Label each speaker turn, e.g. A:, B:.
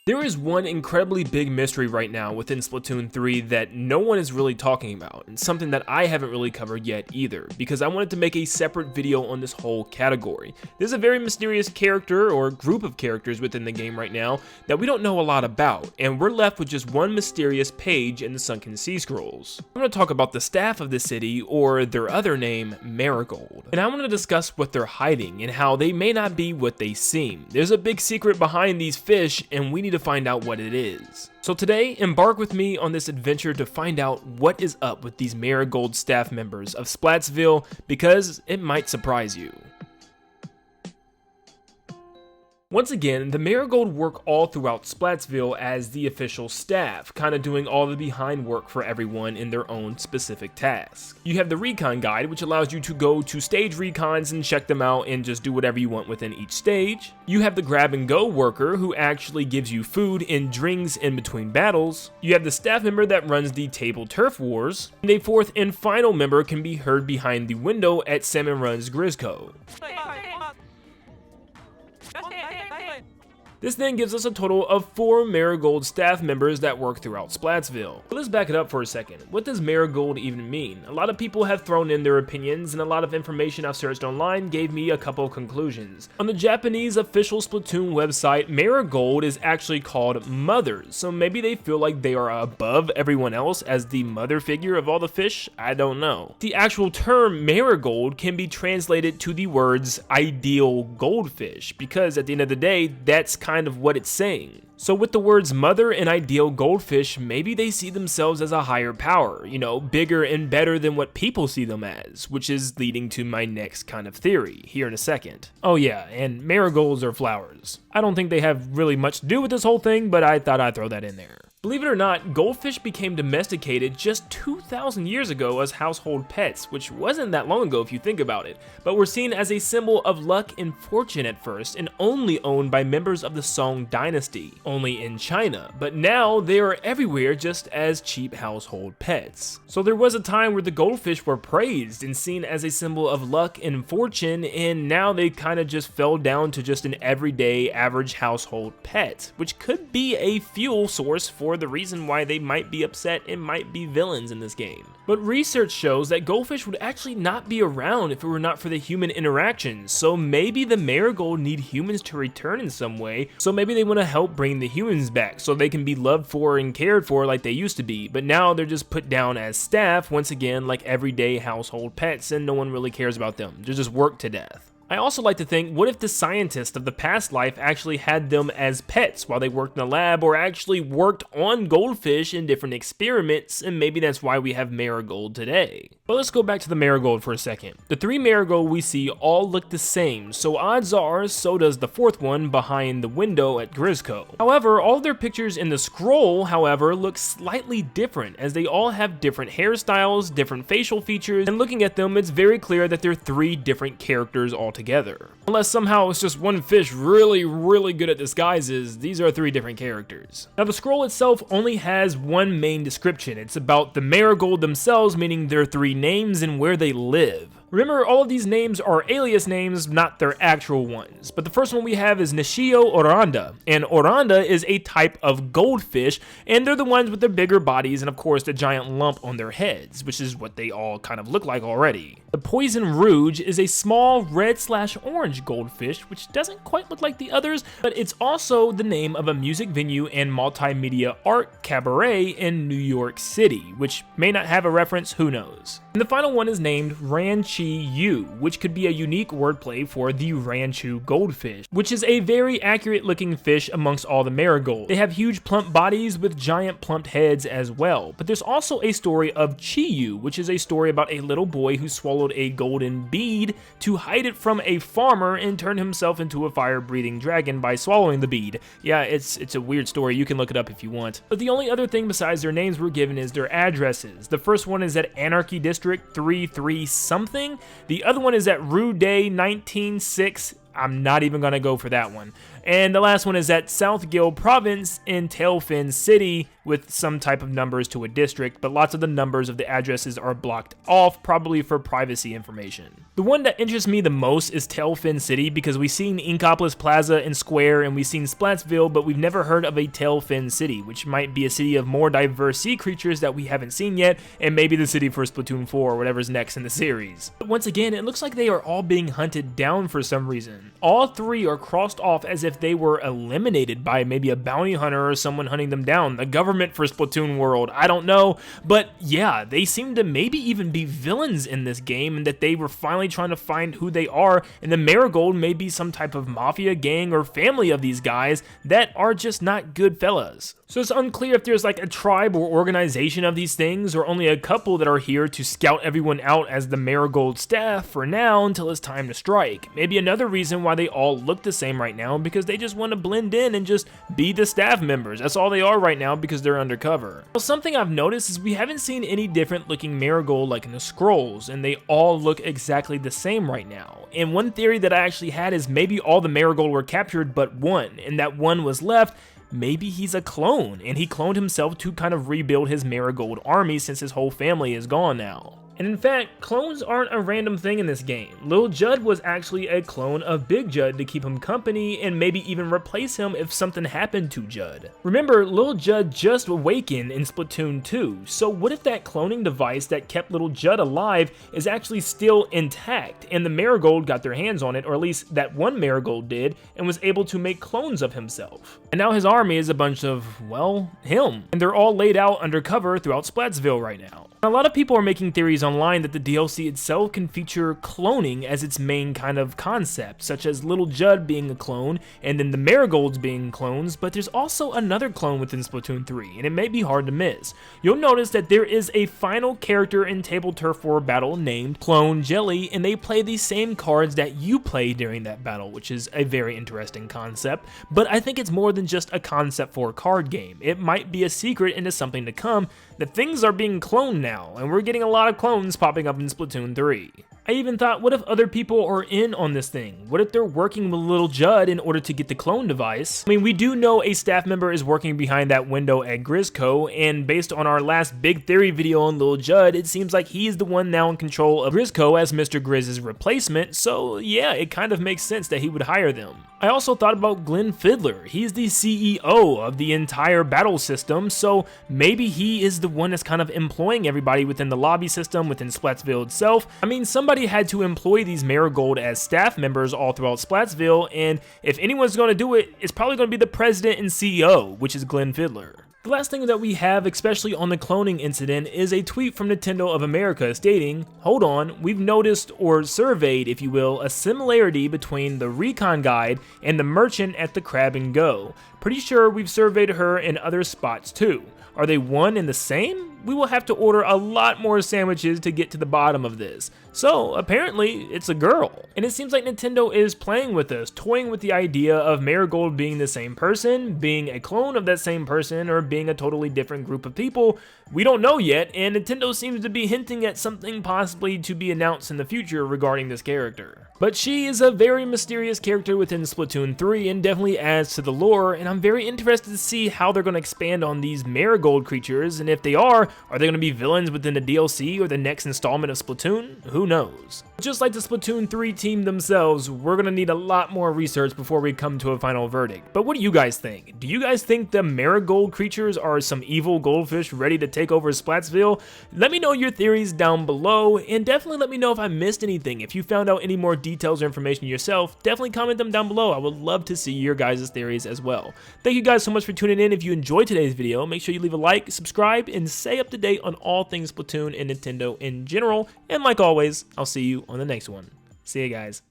A: There is one incredibly big mystery right now within Splatoon 3 that no one is really talking about, and something that I haven't really covered yet either, because I wanted to make a separate video on this whole category. There's a very mysterious character, or group of characters within the game right now, that we don't know a lot about, and we're left with just one mysterious page in the Sunken Sea Scrolls. I'm going to talk about the staff of the city, or their other name, Marigold. And I want to discuss what they're hiding, and how they may not be what they seem. There's a big secret behind these fish, and we need to find out what it is. So today, embark with me on this adventure to find out what is up with these Marigold Staff members of Splatsville, because it might surprise you. Once again, the Marigold work all throughout Splatsville as the official staff, kind of doing all the behind work for everyone in their own specific tasks. You have the recon guide, which allows you to go to stage recons and check them out and just do whatever you want within each stage. You have the grab and go worker, who actually gives you food and drinks in between battles. You have the staff member that runs the table turf wars. And a fourth and final member can be heard behind the window at Salmon Run's Grisco. This then gives us a total of 4 Marigold staff members that work throughout Splatsville. But let's back it up for a second. What does Marigold even mean? A lot of people have thrown in their opinions, and a lot of information I've searched online gave me a couple conclusions. On the Japanese official Splatoon website, Marigold is actually called mothers, so maybe they feel like they are above everyone else as the mother figure of all the fish? I don't know. The actual term Marigold can be translated to the words ideal goldfish, because at the end of the day, that's kind of what it's saying. So with the words mother and ideal goldfish, maybe they see themselves as a higher power, you know, bigger and better than what people see them as, which is leading to my next kind of theory, here in a second. Oh yeah, and marigolds are flowers. I don't think they have really much to do with this whole thing, but I thought I'd throw that in there. Believe it or not, goldfish became domesticated just 2,000 years ago as household pets, which wasn't that long ago if you think about it, but were seen as a symbol of luck and fortune at first, and only owned by members of the Song dynasty, only in China, but now they are everywhere just as cheap household pets. So there was a time where the goldfish were praised and seen as a symbol of luck and fortune, and now they kind of just fell down to just an everyday average household pet, which could be a fuel source for the reason why they might be upset and might be villains in this game. But research shows that goldfish would actually not be around if it were not for the human interactions, so maybe the Marigold need humans to return in some way, so maybe they want to help bring the humans back so they can be loved for and cared for like they used to be, but now they're just put down as staff, once again like everyday household pets, and no one really cares about them. They're just worked to death. I also like to think, what if the scientists of the past life actually had them as pets while they worked in the lab, or actually worked on goldfish in different experiments, and maybe that's why we have Marigold today. But let's go back to the Marigold for a second. The 3 Marigold we see all look the same, so odds are so does the 4th one behind the window at Grisco. However, all of their pictures in the scroll, however, look slightly different, as they all have different hairstyles, different facial features, and looking at them, it's very clear that they're 3 different characters altogether. Unless somehow it's just one fish really good at disguises, these are 3 different characters. Now the scroll itself only has one main description. It's about the Marigold themselves, meaning their 3 names and where they live. Remember, all of these names are alias names, not their actual ones. But the first one we have is Nishio Oranda, and Oranda is a type of goldfish, and they're the ones with the bigger bodies and of course the giant lump on their heads, which is what they all kind of look like already. The Poison Rouge is a small red/orange goldfish, which doesn't quite look like the others, but it's also the name of a music venue and multimedia art cabaret in New York City, which may not have a reference, who knows. And the final one is named Ranchi-yu, which could be a unique wordplay for the Ranchu goldfish, which is a very accurate looking fish amongst all the Marigold. They have huge plump bodies with giant plumped heads as well. But there's also a story of Chi-yu, which is a story about a little boy who swallowed a golden bead to hide it from a farmer and turned himself into a fire-breathing dragon by swallowing the bead. Yeah, it's a weird story. You can look it up if you want. But the only other thing besides their names we're given is their addresses. The first one is at Anarchy District 33 something. The other one is at Rue Day 196. I'm not even gonna go for that one. And the last one is at South Gill Province in Tailfin City with some type of numbers to a district, but lots of the numbers of the addresses are blocked off, probably for privacy information. The one that interests me the most is Tailfin City because we've seen Inkopolis Plaza and Square and we've seen Splatsville, but we've never heard of a Tailfin City, which might be a city of more diverse sea creatures that we haven't seen yet, and maybe the city for Splatoon 4 or whatever's next in the series. But once again, it looks like they are all being hunted down for some reason. All three are crossed off as if they were eliminated by maybe a bounty hunter or someone hunting them down. The government for Splatoon world, I don't know, but yeah, they seem to maybe even be villains in this game and that they were finally trying to find who they are, and the Marigold may be some type of mafia gang or family of these guys that are just not good fellas. So it's unclear if there's like a tribe or organization of these things, or only a couple that are here to scout everyone out as the Marigold Staff for now until it's time to strike. Maybe another reason why they all look the same right now, because they just want to blend in and just be the staff members. That's all they are right now because they're undercover. Well, something I've noticed is we haven't seen any different looking Marigold like in the scrolls, and they all look exactly the same right now. And one theory that I actually had is maybe all the Marigold were captured but one, and that one was left. Maybe he's a clone, and he cloned himself to kind of rebuild his Marigold army since his whole family is gone now. And in fact, clones aren't a random thing in this game. Lil Judd was actually a clone of Big Judd to keep him company and maybe even replace him if something happened to Judd. Remember, Lil Judd just awakened in Splatoon 2, so what if that cloning device that kept Lil Judd alive is actually still intact and the Marigold got their hands on it, or at least that one Marigold did, and was able to make clones of himself. And now his army is a bunch of, well, him. And they're all laid out undercover throughout Splatsville right now. A lot of people are making theories online that the DLC itself can feature cloning as its main kind of concept, such as Little Judd being a clone, and then the Marigolds being clones, but there's also another clone within Splatoon 3, and it may be hard to miss. You'll notice that there is a final character in Table Turf War battle named Clone Jelly, and they play the same cards that you play during that battle, which is a very interesting concept, but I think it's more than just a concept for a card game. It might be a secret into something to come, that things are being cloned now, and we're getting a lot of clones popping up in Splatoon 3. I even thought, what if other people are in on this thing? What if they're working with Little Judd in order to get the clone device? I mean, we do know a staff member is working behind that window at Grizzco, and based on our last big theory video on Little Judd, it seems like he's the one now in control of Grizzco as Mr. Grizz's replacement, so yeah, it kind of makes sense that he would hire them. I also thought about Glenn Fiddler. He's the CEO of the entire battle system, so maybe he is the one that's kind of employing everybody within the lobby system, within Splatsville itself. I mean, somebody had to employ these Marigold as staff members all throughout Splatsville, and if anyone's going to do it, it's probably going to be the president and CEO, which is Glenn Fiddler. The last thing that we have, especially on the cloning incident, is a tweet from Nintendo of America stating, "Hold on, we've noticed or surveyed, if you will, a similarity between the recon guide and the merchant at the Crab and Go. Pretty sure we've surveyed her in other spots too. Are they one and the same? We will have to order a lot more sandwiches to get to the bottom of this." So apparently it's a girl. And it seems like Nintendo is playing with us, toying with the idea of Marigold being the same person, being a clone of that same person, or being a totally different group of people. We don't know yet, and Nintendo seems to be hinting at something possibly to be announced in the future regarding this character. But she is a very mysterious character within Splatoon 3 and definitely adds to the lore, and I'm very interested to see how they're going to expand on these Marigold creatures, and if they are they going to be villains within the DLC or the next installment of Splatoon? Who knows? Just like the Splatoon 3 team themselves, we're going to need a lot more research before we come to a final verdict. But what do you guys think? Do you guys think the Marigold creatures are some evil goldfish ready to take over Splatsville? Let me know your theories down below, and definitely let me know if I missed anything. If you found out any more details or information yourself, definitely comment them down below. I would love to see your guys' theories as well. Thank you guys so much for tuning in. If you enjoyed today's video, make sure you leave a like, subscribe, and stay up to date on all things Splatoon and Nintendo in general. And like always, I'll see you on the next one. See you guys.